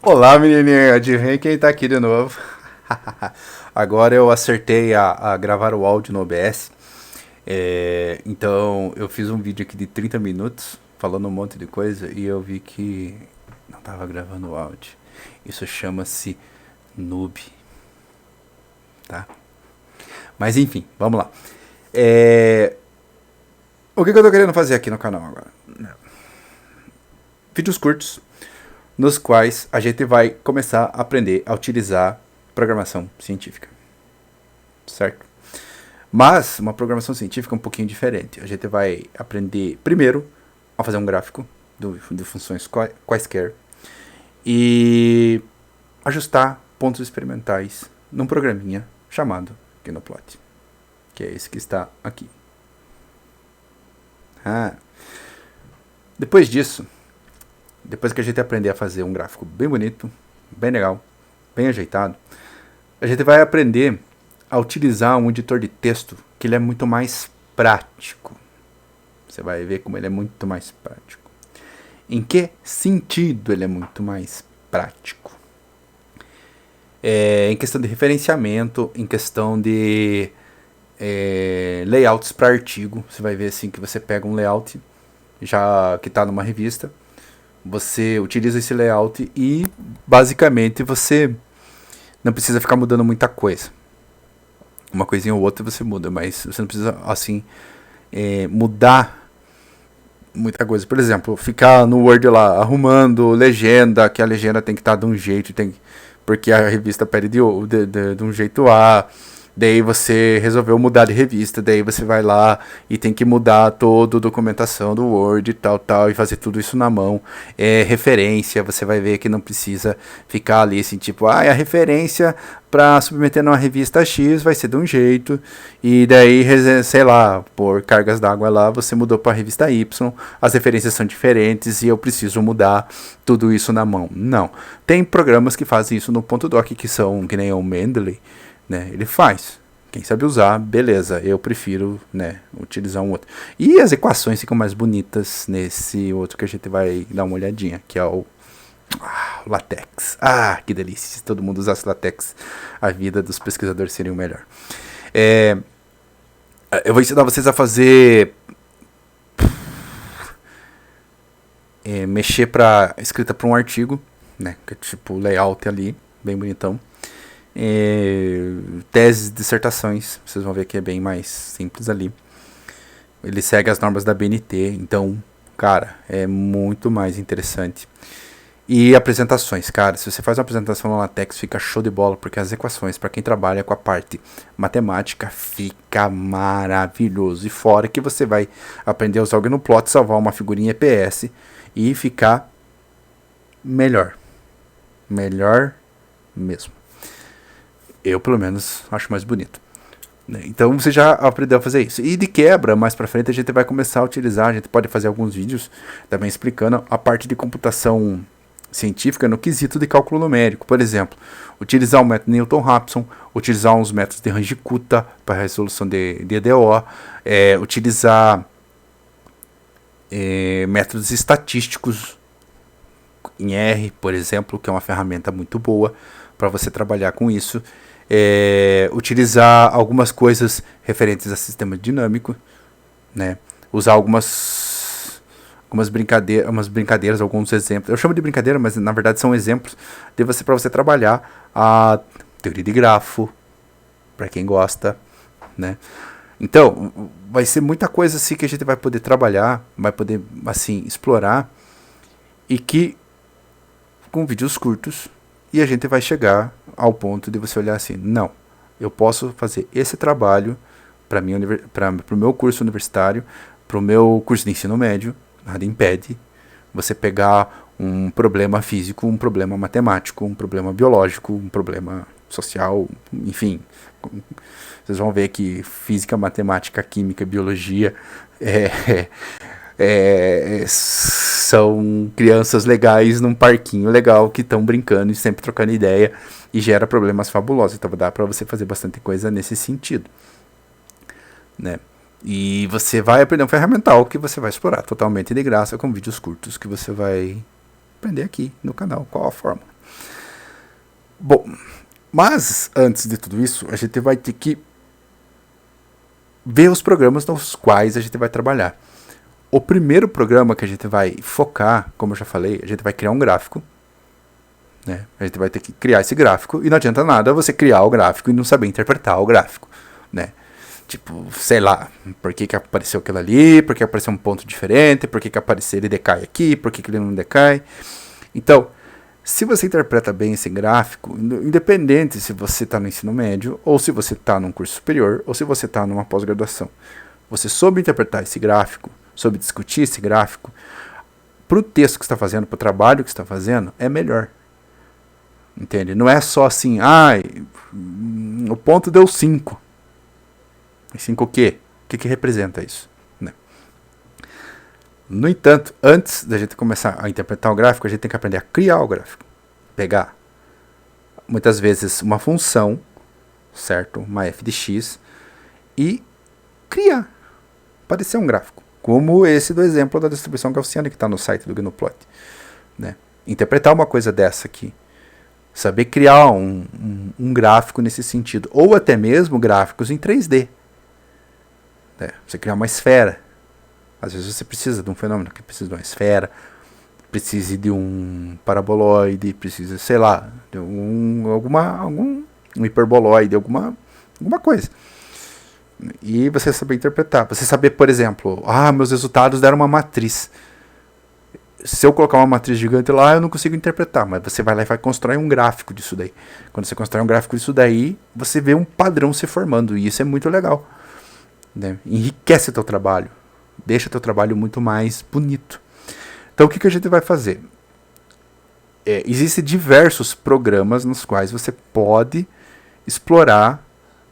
Olá, menininha, adivinha quem tá aqui de novo? Agora eu acertei a gravar o áudio no OBS. Então eu fiz um vídeo aqui de 30 minutos falando um monte de coisa e eu vi que não tava gravando o áudio. Isso chama-se noob, tá? Mas enfim, vamos lá. O que eu tô querendo fazer aqui no canal agora? Vídeos curtos nos quais a gente vai começar a aprender a utilizar programação científica, certo? Mas uma programação científica é um pouquinho diferente. A gente vai aprender primeiro a fazer um gráfico de funções quaisquer e ajustar pontos experimentais num programinha chamado Gnoplot, que é esse que está aqui. Depois disso, depois que a gente aprender a fazer um gráfico bem bonito, bem legal, bem ajeitado, a gente vai aprender a utilizar um editor de texto que ele é muito mais prático. Você vai ver como ele é muito mais prático. Em que sentido ele é muito mais prático? Em questão de referenciamento, em questão de layouts para artigo. Você vai ver assim que você pega um layout já que está numa revista, você utiliza esse layout e basicamente você não precisa ficar mudando muita coisa. Uma coisinha ou outra você muda, mas você não precisa assim mudar muita coisa. Por exemplo, ficar no Word lá arrumando legenda, que a legenda tem que estar de um jeito, porque a revista pede de um jeito A. Daí você resolveu mudar de revista, daí você vai lá e tem que mudar toda a documentação do Word e tal, e fazer tudo isso na mão. Referência, você vai ver que não precisa ficar ali assim, tipo, a referência para submeter numa revista X vai ser de um jeito, e daí, sei lá, por cargas d'água lá, você mudou para a revista Y, as referências são diferentes e eu preciso mudar tudo isso na mão. Não. Tem programas que fazem isso no ponto doc, que são, que nem o Mendeley, né? Ele faz. Quem sabe usar, beleza. Eu prefiro, né, utilizar um outro. E as equações ficam mais bonitas nesse outro que a gente vai dar uma olhadinha, que é o LaTeX. Que delícia. Se todo mundo usasse LaTeX, a vida dos pesquisadores seria melhor. Eu vou ensinar vocês a fazer mexer para escrita para um artigo, né, que é tipo layout ali, bem bonitão. Teses, dissertações, vocês vão ver que é bem mais simples ali. Ele segue as normas da BNT, então, cara, é muito mais interessante. E apresentações, cara, se você faz uma apresentação no LaTeX, fica show de bola, porque as equações, para quem trabalha com a parte matemática, fica maravilhoso. E fora que você vai aprender a usar o Gnoplot, salvar uma figurinha EPS e ficar melhor mesmo. Eu, pelo menos, acho mais bonito. Então, você já aprendeu a fazer isso. E de quebra, mais pra frente, a gente vai começar a utilizar, a gente pode fazer alguns vídeos também explicando a parte de computação científica no quesito de cálculo numérico. Por exemplo, utilizar o método Newton-Raphson, utilizar uns métodos de Range-Kutta para resolução de EDO, utilizar métodos estatísticos em R, por exemplo, que é uma ferramenta muito boa para você trabalhar com isso. Utilizar algumas coisas referentes a sistema dinâmico, né? Usar algumas brincadeiras, alguns exemplos. Eu chamo de brincadeira, mas na verdade são exemplos para você trabalhar a teoria de grafo, para quem gosta, né? Então, vai ser muita coisa assim que a gente vai poder trabalhar, vai poder assim explorar, e que com vídeos curtos, e a gente vai chegar ao ponto de você olhar assim, não, eu posso fazer esse trabalho para o meu curso universitário, para o meu curso de ensino médio, nada impede você pegar um problema físico, um problema matemático, um problema biológico, um problema social, enfim. Vocês vão ver que física, matemática, química, biologia são crianças legais num parquinho legal que estão brincando e sempre trocando ideia, e gera problemas fabulosos. Então dá para você fazer bastante coisa nesse sentido, né? E você vai aprender um ferramental que você vai explorar totalmente de graça com vídeos curtos que você vai aprender aqui no canal. Qual a forma? Bom, mas antes de tudo isso, a gente vai ter que ver os programas nos quais a gente vai trabalhar. O primeiro programa que a gente vai focar, como eu já falei, a gente vai criar um gráfico. Né? A gente vai ter que criar esse gráfico e não adianta nada você criar o gráfico e não saber interpretar o gráfico. Né? Tipo, sei lá, por que apareceu aquilo ali, por que apareceu um ponto diferente, por que apareceu ele decai aqui, por que ele não decai. Então, se você interpreta bem esse gráfico, independente se você está no ensino médio, ou se você está num curso superior, ou se você está numa pós-graduação, você soube interpretar esse gráfico, soube discutir esse gráfico, para o texto que você está fazendo, para o trabalho que você está fazendo, é melhor. Entende? Não é só assim, o ponto deu 5. 5 o quê? O que representa isso? Né? No entanto, antes da gente começar a interpretar o gráfico, a gente tem que aprender a criar o gráfico. Pegar, muitas vezes, uma função, certo? Uma f de x, e criar. Pode ser um gráfico. Como esse do exemplo da distribuição gaussiana que está no site do Gnuplot. Né? Interpretar uma coisa dessa aqui. Saber criar um gráfico nesse sentido. Ou até mesmo gráficos em 3D. Né? Você criar uma esfera. Às vezes você precisa de um fenômeno que precisa de uma esfera. Precisa de um paraboloide. Precisa, sei lá, de algum hiperboloide. Alguma coisa. E você saber interpretar. Você saber, por exemplo, meus resultados deram uma matriz. Se eu colocar uma matriz gigante lá, eu não consigo interpretar, mas você vai lá e vai constrói um gráfico disso daí. Quando você constrói um gráfico disso daí, você vê um padrão se formando, e isso é muito legal. Né? Enriquece teu trabalho, deixa teu trabalho muito mais bonito. Então o que a gente vai fazer? Existem diversos programas nos quais você pode explorar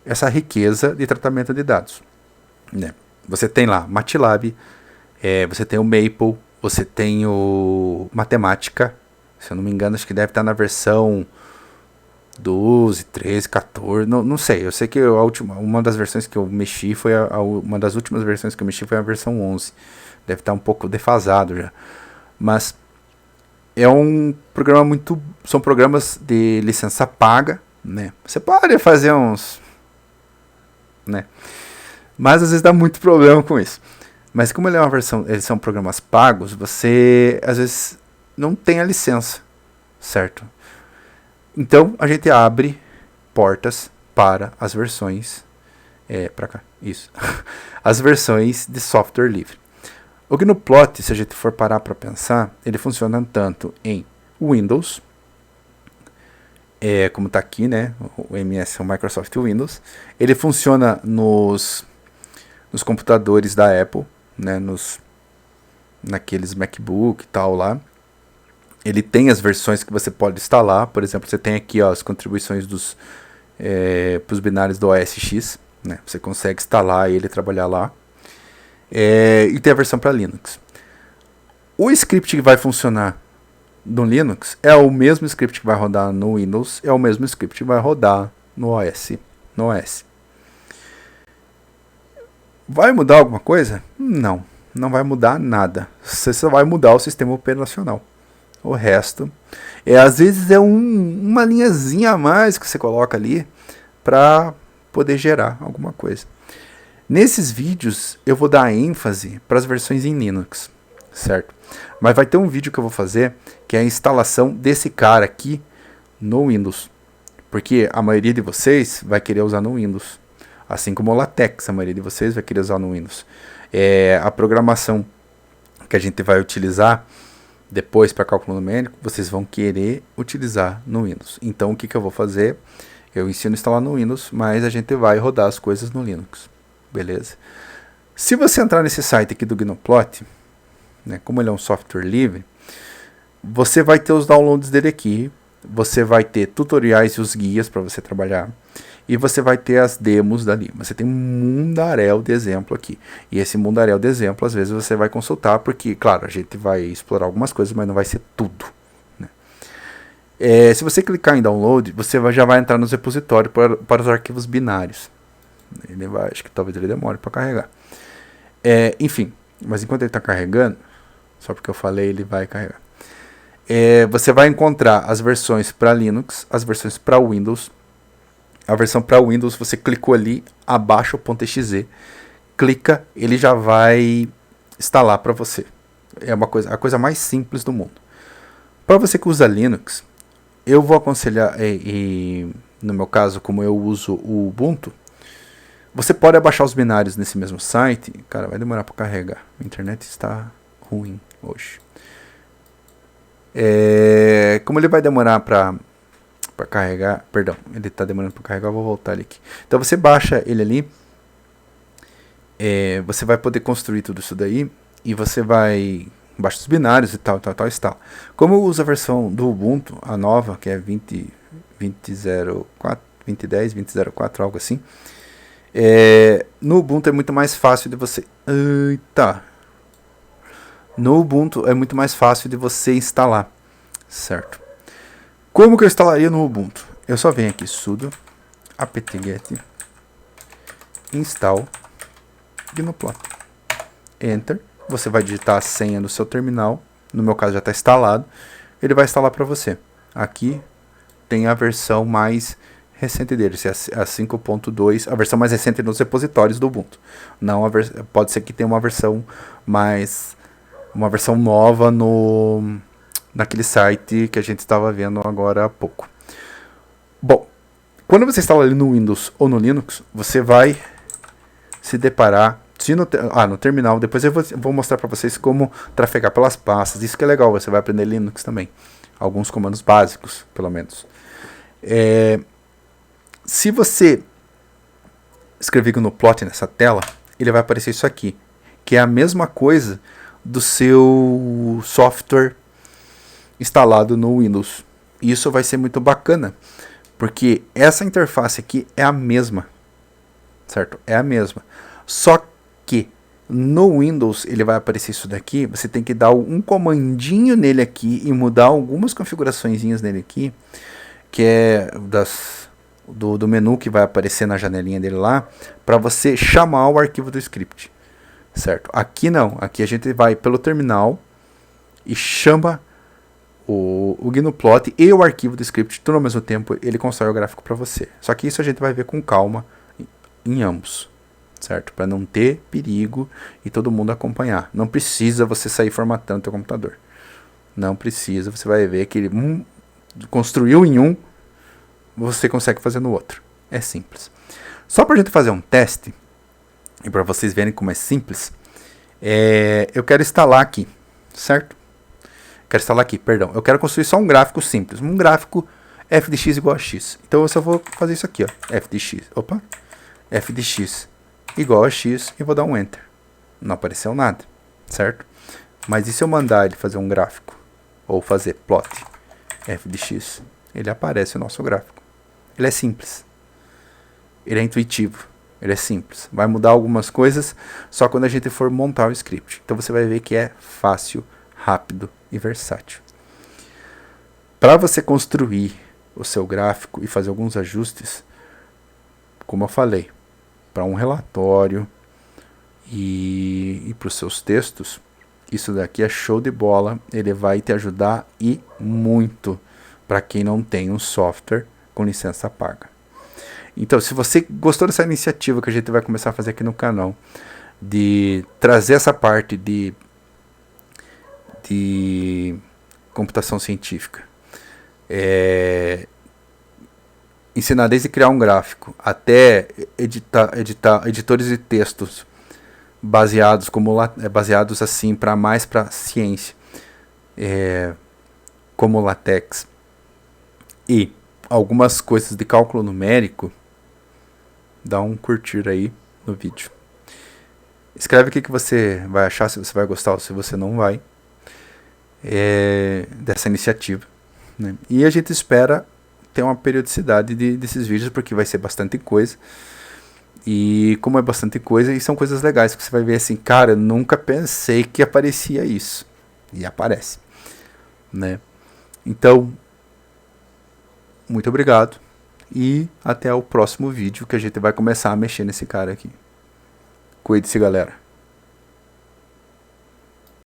essa riqueza de tratamento de dados. Né? Você tem lá MATLAB, você tem o Maple, você tem o Matemática, se eu não me engano, acho que deve estar na versão 12, 13, 14, não sei. Eu sei que uma das versões que eu mexi foi uma das últimas versões que eu mexi foi a versão 11. Deve estar um pouco defasado já. Mas é um programa são programas de licença paga, né? Você pode fazer uns, né? Mas às vezes dá muito problema com isso. Mas como eles são programas pagos, você às vezes não tem a licença, certo? Então a gente abre portas para as versões, para cá, isso, as versões de software livre. O Gnuplot, se a gente for parar para pensar, ele funciona tanto em Windows, como está aqui, né? O MS é o Microsoft Windows. Ele funciona nos computadores da Apple, né, naqueles MacBook e tal lá. Ele tem as versões que você pode instalar. Por exemplo, você tem aqui as contribuições para os binários do OS X. Né, você consegue instalar ele e trabalhar lá. E tem a versão para Linux. O script que vai funcionar no Linux é o mesmo script que vai rodar no Windows. É o mesmo script que vai rodar no OS. Vai mudar alguma coisa? Não vai mudar nada. Você só vai mudar o sistema operacional. O resto, às vezes é uma linhazinha a mais que você coloca ali para poder gerar alguma coisa. Nesses vídeos eu vou dar ênfase para as versões em Linux, certo? Mas vai ter um vídeo que eu vou fazer que é a instalação desse cara aqui no Windows. Porque a maioria de vocês vai querer usar no Windows. Assim como o LaTeX, a maioria de vocês vai querer usar no Windows. A programação que a gente vai utilizar depois para cálculo numérico, vocês vão querer utilizar no Windows. Então o que eu vou fazer? Eu ensino a instalar no Windows, mas a gente vai rodar as coisas no Linux. Beleza? Se você entrar nesse site aqui do Gnuplot, né, como ele é um software livre, você vai ter os downloads dele aqui. Você vai ter tutoriais e os guias para você trabalhar. E você vai ter as demos dali. Você tem um mundaréu de exemplo aqui. E esse mundaréu de exemplo, às vezes você vai consultar, porque, claro, a gente vai explorar algumas coisas, mas não vai ser tudo. Né? Se você clicar em download, você já vai entrar nos repositórios para os arquivos binários. Acho que talvez ele demore para carregar. Enfim, mas enquanto ele está carregando, só porque eu falei, ele vai carregar. você vai encontrar as versões para Linux, as versões para Windows. A versão para Windows, você clicou ali, abaixa o .exe, clica, ele já vai instalar para você. É a coisa mais simples do mundo. Para você que usa Linux, eu vou aconselhar, no meu caso, como eu uso o Ubuntu, você pode abaixar os binários nesse mesmo site. Cara, vai demorar para carregar. A internet está ruim hoje. Como ele vai demorar para carregar, perdão, ele está demorando para carregar, eu vou voltar ele aqui. Então você baixa ele ali, você vai poder construir tudo isso daí e você vai baixa os binários e tal. Como eu uso a versão do Ubuntu, a nova, que é 20.04, algo assim, no Ubuntu é muito mais fácil de você... No Ubuntu é muito mais fácil de você instalar, certo? Como que eu instalaria no Ubuntu? Eu só venho aqui, sudo apt-get install Gnuplot. Enter. Você vai digitar a senha no seu terminal. No meu caso já está instalado. Ele vai instalar para você. Aqui tem a versão mais recente dele, a 5.2, a versão mais recente nos repositórios do Ubuntu. Não pode ser que tenha uma versão nova naquele site que a gente estava vendo agora há pouco. Bom, quando você instala ali no Windows ou no Linux, você vai se deparar no terminal. Depois eu vou mostrar para vocês como trafegar pelas pastas. Isso que é legal, você vai aprender Linux também. Alguns comandos básicos, pelo menos. Se você escrever Gnuplot nessa tela, ele vai aparecer isso aqui, que é a mesma coisa do seu software instalado no Windows. E isso vai ser muito bacana, porque essa interface aqui é a mesma, certo? É a mesma. Só que no Windows ele vai aparecer isso daqui, você tem que dar um comandinho nele aqui e mudar algumas configuraçõezinhas nele aqui, que é do menu que vai aparecer na janelinha dele lá, para você chamar o arquivo do script, certo? Aqui não, aqui a gente vai pelo terminal e chama o Gnuplot e o arquivo do script, tudo ao mesmo tempo ele constrói o gráfico para você. Só que isso a gente vai ver com calma em ambos, certo? Para não ter perigo e todo mundo acompanhar. Não precisa você sair formatando seu computador. Não precisa, você vai ver que ele construiu em um, você consegue fazer no outro. É simples. Só para a gente fazer um teste, e para vocês verem como é simples, eu quero instalar aqui, certo? Eu quero construir só um gráfico simples. Um gráfico fdx igual a x. Então eu só vou fazer isso aqui, ó. fdx igual a x e vou dar um enter. Não apareceu nada, certo? Mas e se eu mandar ele fazer um gráfico? Ou fazer plot fdx? Ele aparece o nosso gráfico. Ele é simples. Ele é intuitivo. Ele é simples. Vai mudar algumas coisas só quando a gente for montar o script. Então você vai ver que é fácil, rápido e versátil. Para você construir o seu gráfico e fazer alguns ajustes, como eu falei, para um relatório e para os seus textos, isso daqui é show de bola. Ele vai te ajudar e muito para quem não tem um software com licença paga. Então, se você gostou dessa iniciativa que a gente vai começar a fazer aqui no canal, de trazer essa parte de computação científica, ensinar desde criar um gráfico até editar editores de textos baseados assim mais para ciência, como LaTeX, e algumas coisas de cálculo numérico, dá um curtir aí no vídeo. Escreve o que você vai achar, se você vai gostar ou se você não vai, dessa iniciativa, né? E a gente espera ter uma periodicidade desses vídeos, porque vai ser bastante coisa. E como é bastante coisa, e são coisas legais que você vai ver assim, cara, eu nunca pensei que aparecia isso. E aparece, né? Então, muito obrigado. E até o próximo vídeo, que a gente vai começar a mexer nesse cara aqui. Cuide-se, galera.